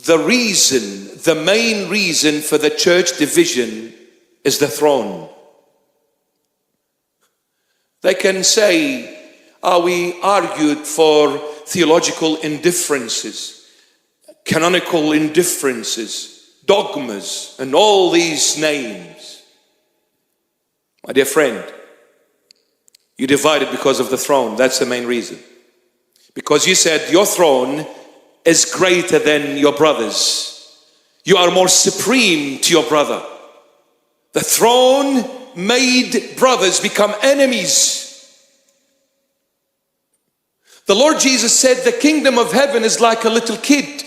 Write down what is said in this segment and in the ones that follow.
the main reason for the church division is the throne. They can say, we argued for theological indifferences, canonical indifferences, dogmas, and all these names. My dear friend, you divided because of the throne. That's the main reason. Because you said your throne is greater than your brother's. You are more supreme to your brother. The throne made brothers become enemies. The Lord Jesus said the kingdom of heaven is like a little kid.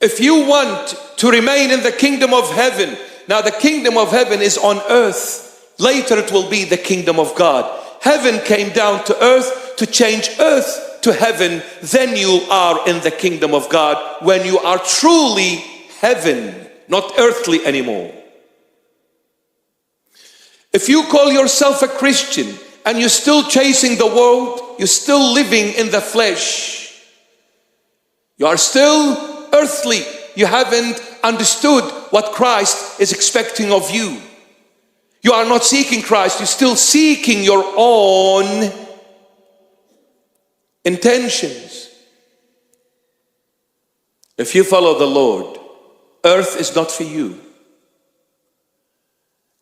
If you want to remain in the kingdom of heaven, now the kingdom of heaven is on earth. Later it will be the kingdom of God. Heaven came down to earth to change earth to heaven. Then you are in the kingdom of God when you are truly heaven, not earthly anymore. If you call yourself a Christian and you're still chasing the world, you're still living in the flesh, you are still earthly. You haven't understood what Christ is expecting of you. You are not seeking Christ, you're still seeking your own intentions. If you follow the Lord, earth is not for you.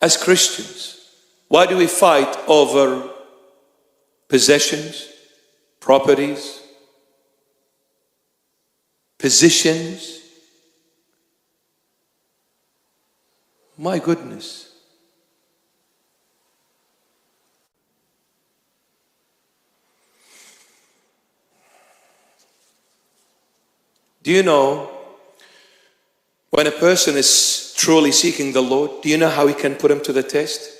As Christians, why do we fight over possessions, properties, positions? My goodness. Do you know, when a person is truly seeking the Lord, do you know how he can put him to the test?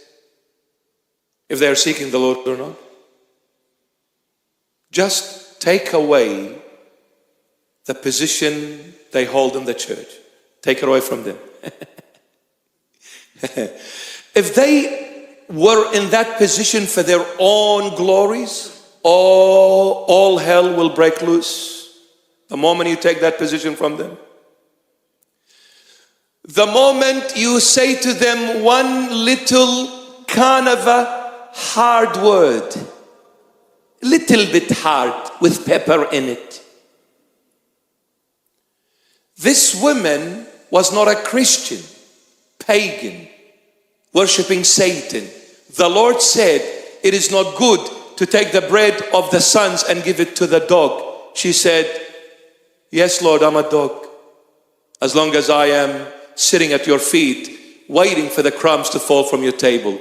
If they are seeking the Lord or not? Just take away the position they hold in the church. Take it away from them. If they were in that position for their own glories, all hell will break loose. The moment you take that position from them. The moment you say to them one little kind of a hard word, a little bit hard with pepper in it. This woman was not a Christian, pagan, worshipping Satan. The Lord said, it is not good to take the bread of the sons and give it to the dog. She said, yes, Lord, I'm a dog. As long as I am sitting at your feet, waiting for the crumbs to fall from your table.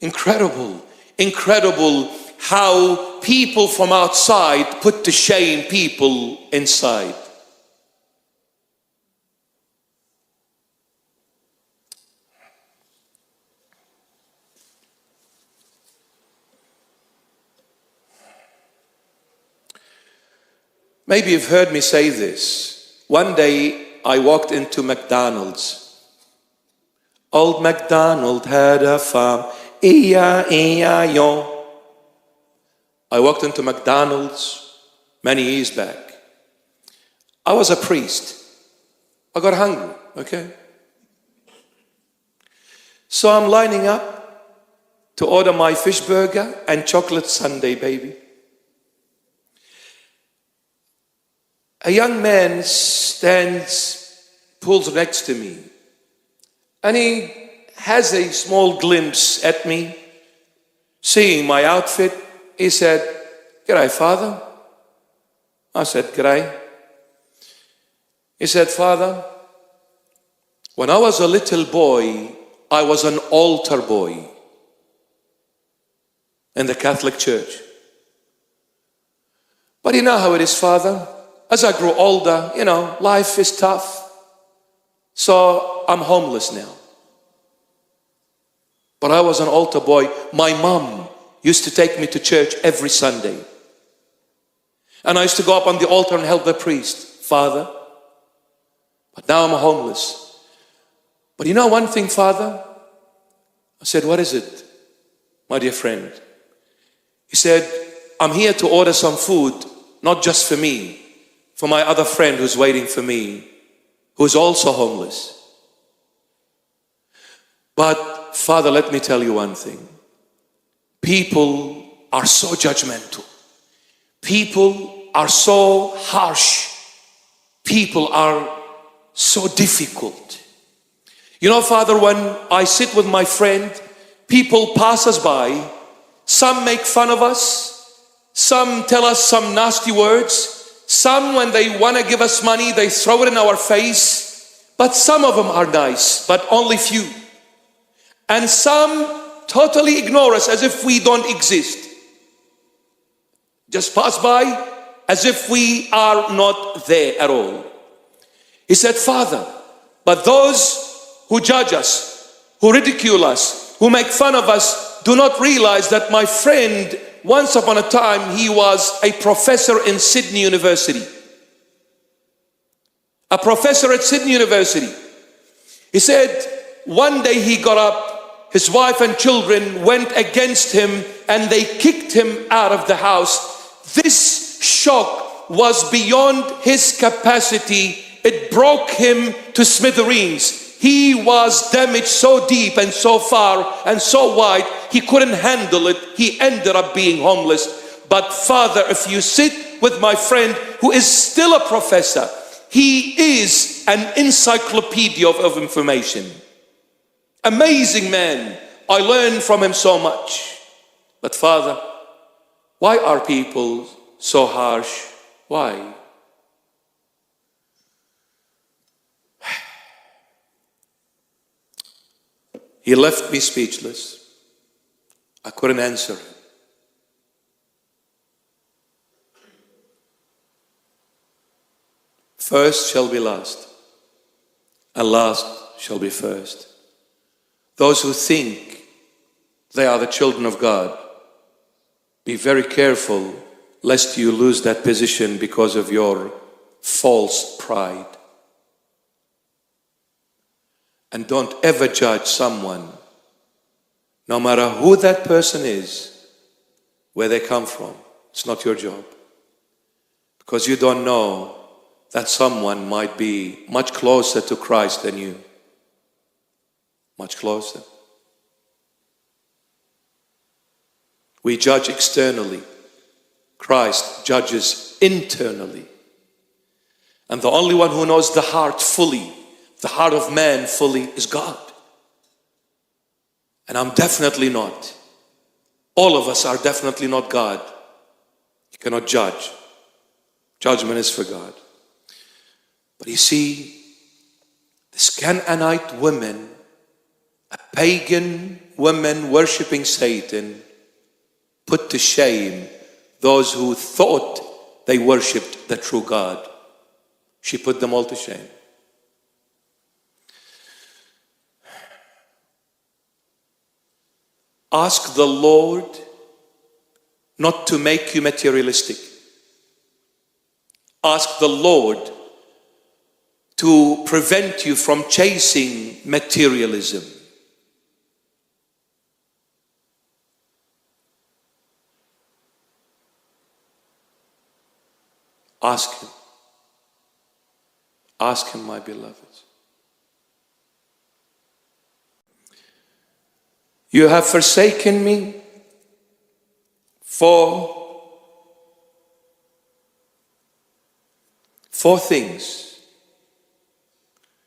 Incredible, incredible how people from outside put to shame people inside. Maybe you've heard me say this. One day I walked into McDonald's. Old MacDonald had a farm, E-I-E-I-O. I walked into McDonald's many years back. I was a priest. I got hungry, okay? So I'm lining up to order my fish burger and chocolate sundae, baby. A young man pulls next to me, and he has a small glimpse at me, seeing my outfit. He said, "G'day, Father." I said, "G'day." He said, "Father, when I was a little boy, I was an altar boy in the Catholic Church. But you know how it is, Father. As I grow older, life is tough. So I'm homeless now. But I was an altar boy. My mom used to take me to church every Sunday. And I used to go up on the altar and help the priest, Father. But now I'm homeless. But you know one thing, Father?" I said, "What is it, my dear friend?" He said, "I'm here to order some food not just for me, for my other friend who's waiting for me, who's also homeless. But Father, let me tell you one thing. People are so judgmental. People are so harsh. People are so difficult. You know, Father, when I sit with my friend, people pass us by. Some make fun of us. Some tell us some nasty words. Some, when they want to give us money, they throw it in our face. But some of them are nice, but only few. And some totally ignore us as if we don't exist. Just pass by as if we are not there at all. He said, Father, but those who judge us, who ridicule us, who make fun of us, do not realize that my friend, once upon a time, he was a professor in Sydney University. A professor at Sydney University. He said, one day he got up, his wife and children went against him and they kicked him out of the house. This shock was beyond his capacity. It broke him to smithereens. He was damaged so deep and so far and so wide, he couldn't handle it. He ended up being homeless. But Father, if you sit with my friend who is still a professor, he is an encyclopedia of information. Amazing man. I learned from him so much. But Father, why are people so harsh? Why? He left me speechless. I couldn't answer him. First shall be last, and last shall be first. Those who think they are the children of God, be very careful lest you lose that position because of your false pride. And don't ever judge someone, no matter who that person is, where they come from. It's not your job. Because you don't know that someone might be much closer to Christ than you. Much closer. We judge externally. Christ judges internally. And the only one who knows the heart fully, the heart of man fully, is God. And I'm definitely not. All of us are definitely not God. You cannot judge. Judgment is for God. But you see, this Canaanite woman, a pagan woman worshipping Satan, put to shame those who thought they worshipped the true God. She put them all to shame. Ask the Lord not to make you materialistic. Ask the Lord to prevent you from chasing materialism. Ask Him. Ask Him, my beloved. You have forsaken me for four things.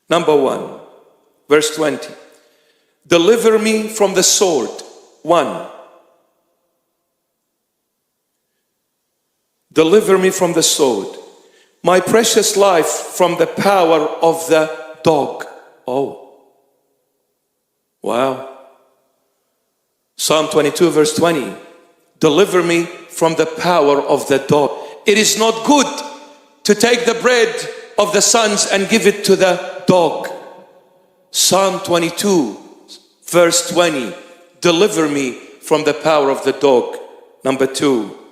Number 1, verse 20. Deliver me from the sword. 1. Deliver me from the sword. My precious life from the power of the dog. Oh. Wow. Psalm 22 verse 20. Deliver me from the power of the dog. It is not good to take the bread of the sons and give it to the dog. Psalm 22 verse 20. Deliver me from the power of the dog. Number 2.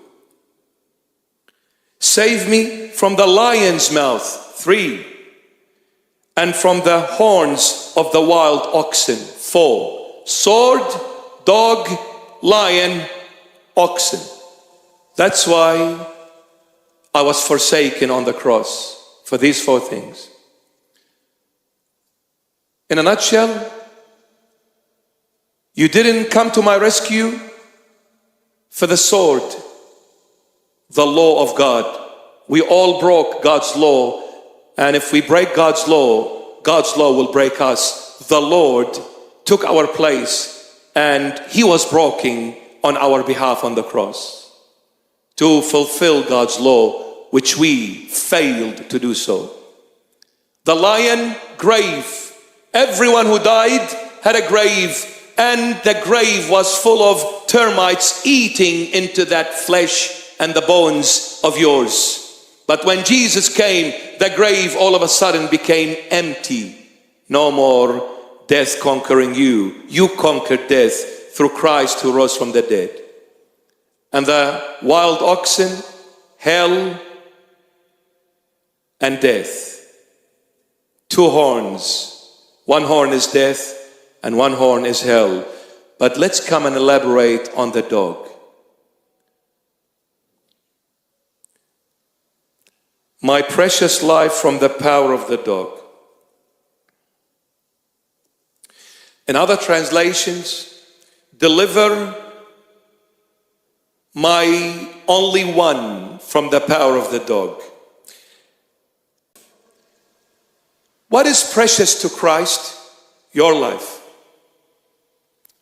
Save me from the lion's mouth. 3. And from the horns of the wild oxen. 4. Sword, dog, lion, oxen. That's why I was forsaken on the cross for these 4 things. In a nutshell, you didn't come to my rescue for the sword, the law of God. We all broke God's law, and if we break God's law will break us. The Lord took our place, and He was broken on our behalf on the cross to fulfill God's law, which we failed to do so. The lion grave. Everyone who died had a grave, and the grave was full of termites eating into that flesh and the bones of yours. But when Jesus came, the grave all of a sudden became empty. No more death conquering you. You conquered death through Christ who rose from the dead. And the wild oxen, hell and death. 2 horns. 1 horn is death and 1 horn is hell. But let's come and elaborate on the dog. My precious life from the power of the dog. In other translations, deliver my only one from the power of the dog. What is precious to Christ? Your life.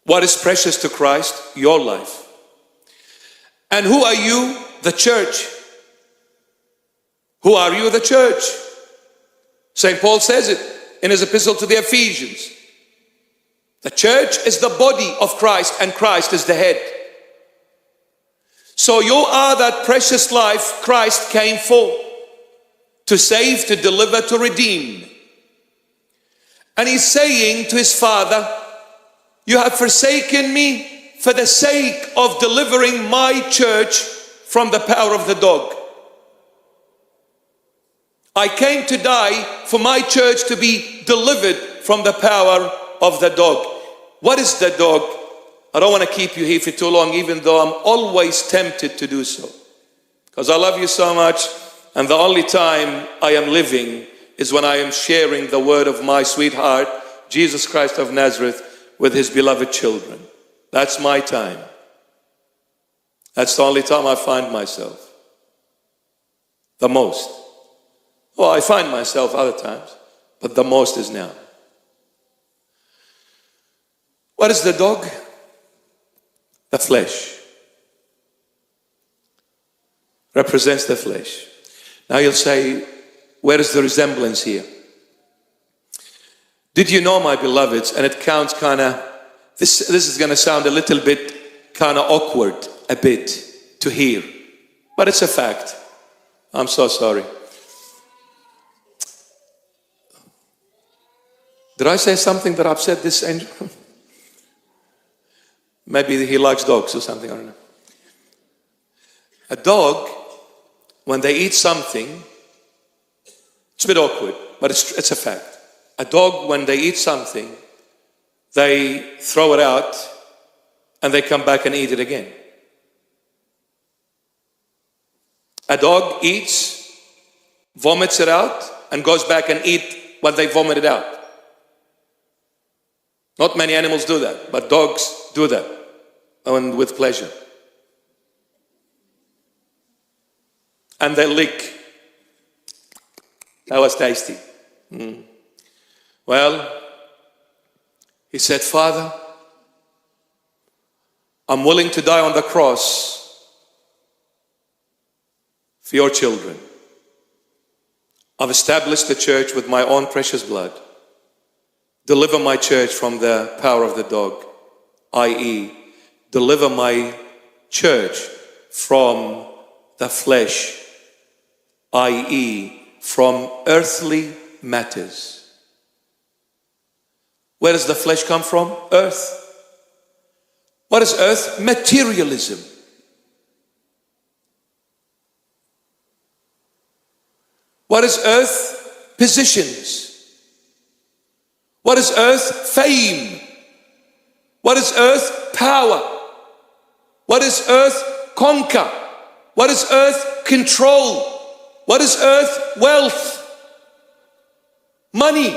What is precious to Christ? Your life. And who are you? The church. Who are you? The church. St. Paul says it in his epistle to the Ephesians. The church is the body of Christ, and Christ is the head. So you are that precious life Christ came for, to save, to deliver, to redeem. And he's saying to his Father, you have forsaken me for the sake of delivering my church from the power of the dog. I came to die for my church to be delivered from the power of the dog. What is the dog? I don't want to keep you here for too long, even though I'm always tempted to do so, because I love you so much, and the only time I am living is when I am sharing the word of my sweetheart, Jesus Christ of Nazareth, with his beloved children. That's my time. That's the only time I find myself. The most. Well, I find myself other times, but the most is now. What is the dog? The flesh. Represents the flesh. Now you'll say, where is the resemblance here? Did you know, my beloveds, and it counts kind of, this is going to sound a little bit kind of awkward, a bit, to hear. But it's a fact. I'm so sorry. Did I say something that upset this angel? Maybe he likes dogs or something, I don't know. A dog, when they eat something, it's a bit awkward, but it's a fact. A dog, when they eat something, they throw it out and they come back and eat it again. A dog eats, vomits it out, and goes back and eats what they vomited out. Not many animals do that, but dogs do that, and with pleasure. And they lick. That was tasty. Well, he said, Father, I'm willing to die on the cross for your children. I've established the church with my own precious blood. Deliver my church from the power of the dog, i.e., deliver my church from the flesh, i.e., from earthly matters. Where does the flesh come from? Earth. What is earth? Materialism. What is earth? Positions. What is earth? Fame. What is earth? Power. What is earth? Conquer. What is earth? Control. What is earth? Wealth, money.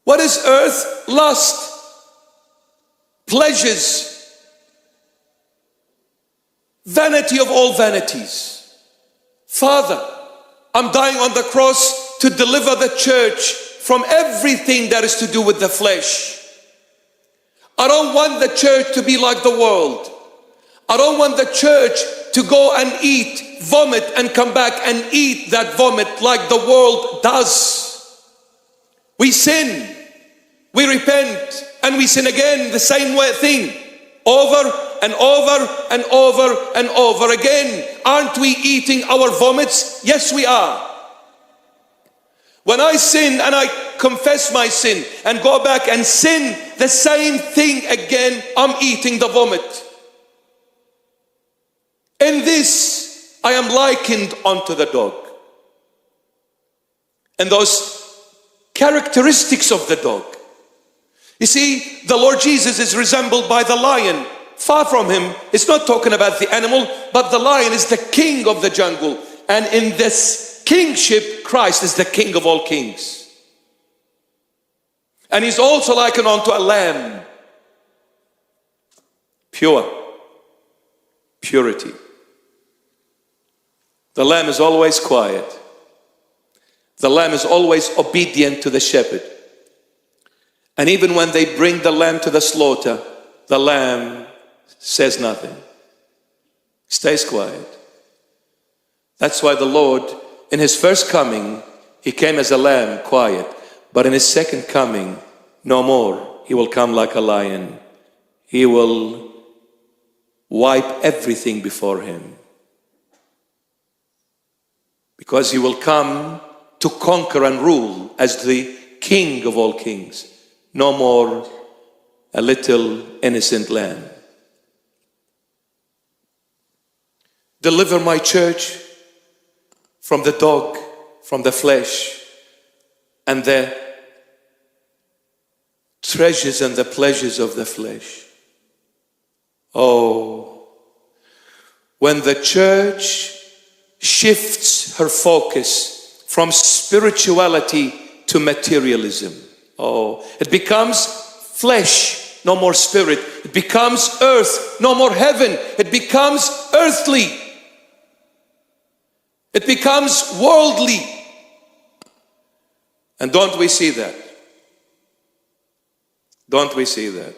What is earth? Lust, pleasures, vanity of all vanities. Father, I'm dying on the cross to deliver the church from everything that is to do with the flesh. I don't want the church to be like the world. I don't want the church to go and eat, vomit, and come back and eat that vomit like the world does. We sin, we repent, and we sin again, the same thing, over and over and over and over again. Aren't we eating our vomits? Yes, we are. When I sin and I confess my sin and go back and sin the same thing again, I'm eating the vomit. In this, I am likened unto the dog. And those characteristics of the dog. You see, the Lord Jesus is resembled by the lion. Far from him, it's not talking about the animal, but the lion is the king of the jungle. And in this kingship, Christ is the king of all kings. And he's also likened unto a lamb. Pure. Purity. The lamb is always quiet. The lamb is always obedient to the shepherd. And even when they bring the lamb to the slaughter, the lamb says nothing. Stays quiet. That's why the Lord, in his first coming, he came as a lamb, quiet. But in his second coming, no more. He will come like a lion. He will wipe everything before him. Because he will come to conquer and rule as the king of all kings. No more a little innocent lamb. Deliver my church from the dog, from the flesh, and the treasures and the pleasures of the flesh. Oh, when the church shifts her focus from spirituality to materialism. Oh, it becomes flesh, no more spirit. It becomes earth, no more heaven. It becomes earthly. It becomes worldly. And don't we see that? Don't we see that?